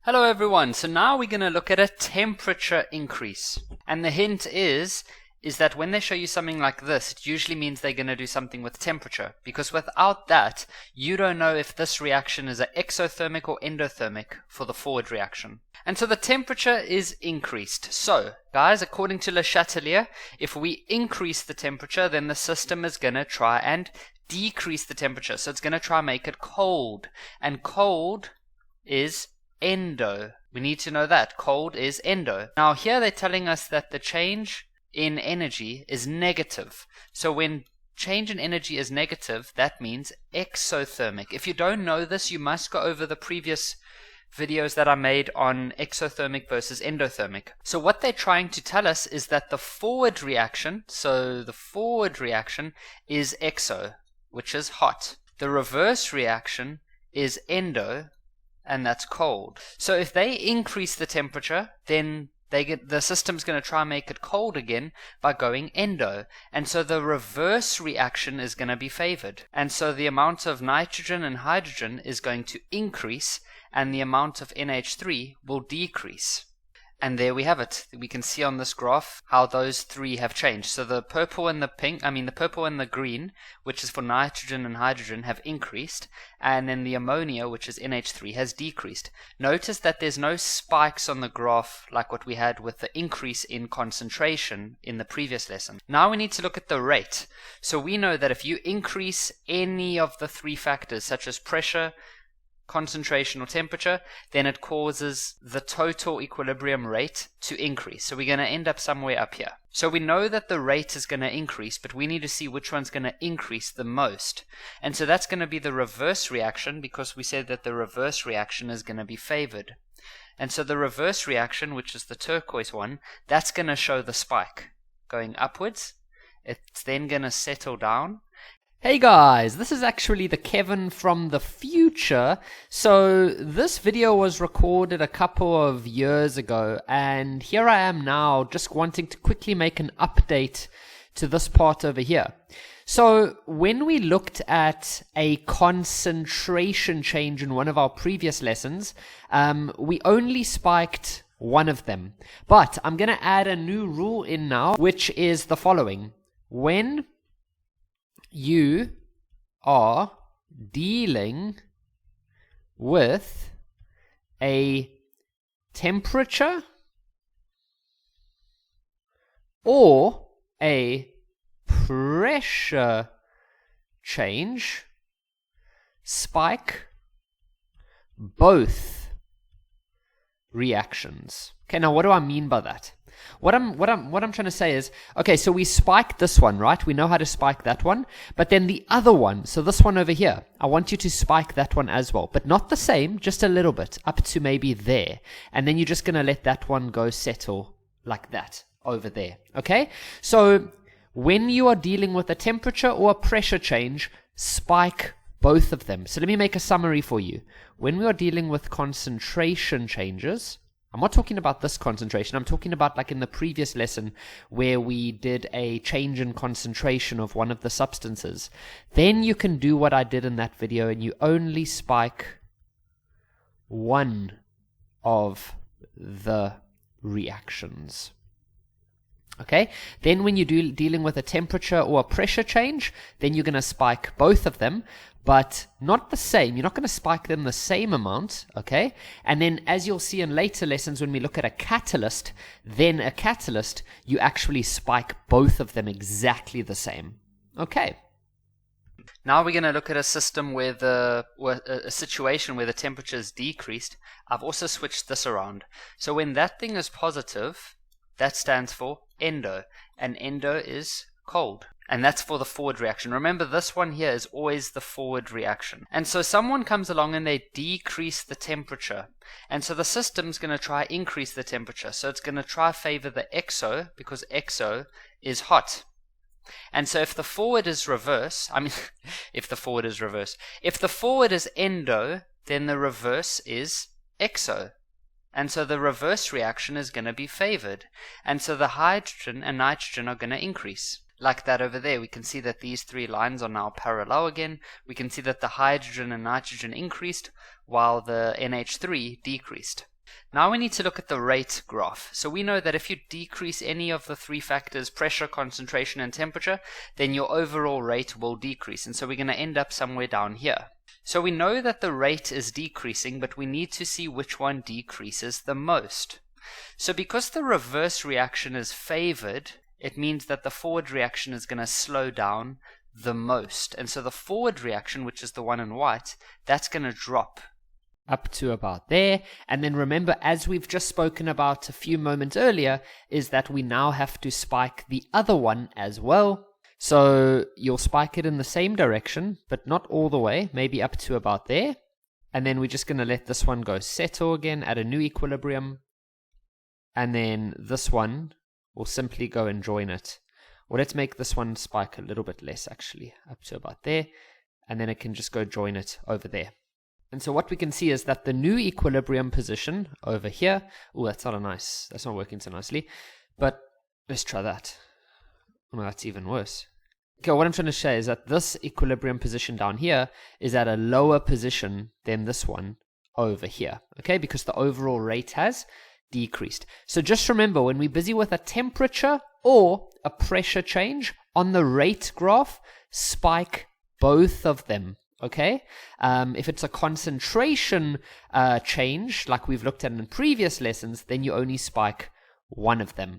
Hello everyone, so now we're going to look at a temperature increase. And the hint is that when they show you something like this, it usually means they're going to do something with temperature. Because without that, you don't know if this reaction is an exothermic or endothermic for the forward reaction. And so the temperature is increased. So, guys, according to Le Chatelier, if we increase the temperature, then the system is going to try and decrease the temperature. So it's going to try and make it cold. And cold is endo. We need to know that. Cold is endo. Now here they're telling us that the change in energy is negative. So when change in energy is negative, that means exothermic. If you don't know this, you must go over the previous videos that I made on exothermic versus endothermic. So what they're trying to tell us is that the forward reaction, so the forward reaction is exo, which is hot. The reverse reaction is endo, and that's cold. So if they increase the temperature, then the system's going to try and make it cold again by going endo. And so the reverse reaction is going to be favored. And so the amount of nitrogen and hydrogen is going to increase, and the amount of NH3 will decrease. And there we have it. We can see on this graph how those three have changed. So the purple and the the purple and the green, which is for nitrogen and hydrogen, have increased, and then the ammonia, which is NH3, has decreased. Notice that there's no spikes on the graph like what we had with the increase in concentration in the previous lesson. Now we need to look at the rate. So we know that if you increase any of the three factors, such as pressure, concentration or temperature, then it causes the total equilibrium rate to increase. So we're going to end up somewhere up here. So we know that the rate is going to increase, but we need to see which one's going to increase the most. And so that's going to be the reverse reaction, because we said that the reverse reaction is going to be favored. And so the reverse reaction, which is the turquoise one, that's going to show the spike going upwards. It's then going to settle down. Hey guys, this is actually the Kevin from the future. So this video was recorded a couple of years ago, and here I am now just wanting to quickly make an update to this part over here. So when we looked at a concentration change in one of our previous lessons, we only spiked one of them. But I'm going to add a new rule in now, which is the following. When you are dealing with a temperature or a pressure change, spike both reactions. Okay, now what do I mean by that? What I'm trying to say is, okay, so we spiked this one, right? We know how to spike that one, but then the other one, so this one over here, I want you to spike that one as well, but not the same, just a little bit, up to maybe there, and then you're just going to let that one go settle like that over there, okay? So when you are dealing with a temperature or a pressure change, spike both of them. So let me make a summary for you. When we are dealing with concentration changes, I'm not talking about this concentration, I'm talking about like in the previous lesson where we did a change in concentration of one of the substances. Then you can do what I did in that video and you only spike one of the reactions. Okay, then when you're dealing with a temperature or a pressure change, then you're going to spike both of them, but not the same. You're not going to spike them the same amount, okay? And then as you'll see in later lessons when we look at a catalyst, then a catalyst, you actually spike both of them exactly the same. Okay. Now we're going to look at a system where a situation where the temperature is decreased. I've also switched this around. So when that thing is positive, that stands for endo, and endo is cold. And that's for the forward reaction. Remember, this one here is always the forward reaction. And so someone comes along and they decrease the temperature. And so the system's going to try increase the temperature. So it's going to try favor the exo, because exo is hot. And so if the forward is reverse, if the forward is endo, then the reverse is exo. And so the reverse reaction is going to be favored. And so the hydrogen and nitrogen are going to increase. Like that over there, we can see that these three lines are now parallel again. We can see that the hydrogen and nitrogen increased while the NH3 decreased. Now we need to look at the rate graph. So we know that if you decrease any of the three factors, pressure, concentration, and temperature, then your overall rate will decrease. And so we're going to end up somewhere down here. So we know that the rate is decreasing, but we need to see which one decreases the most. So because the reverse reaction is favored, it means that the forward reaction is going to slow down the most. And so the forward reaction, which is the one in white, that's going to drop up to about there. And then remember, as we've just spoken about a few moments earlier, is that we now have to spike the other one as well. So you'll spike it in the same direction, but not all the way, maybe up to about there. And then we're just going to let this one go settle again at a new equilibrium. And then this one will simply go and join it. Or let's make this one spike a little bit less, actually, up to about there. And then it can just go join it over there. And so what we can see is that the new equilibrium position over here, oh, that's not working so nicely, but let's try that. Oh, no, that's even worse. Okay, what I'm trying to say is that this equilibrium position down here is at a lower position than this one over here, okay, because the overall rate has decreased. So just remember, when we're busy with a temperature or a pressure change on the rate graph, spike both of them. Okay, if it's a concentration change, like we've looked at in previous lessons, then you only spike one of them.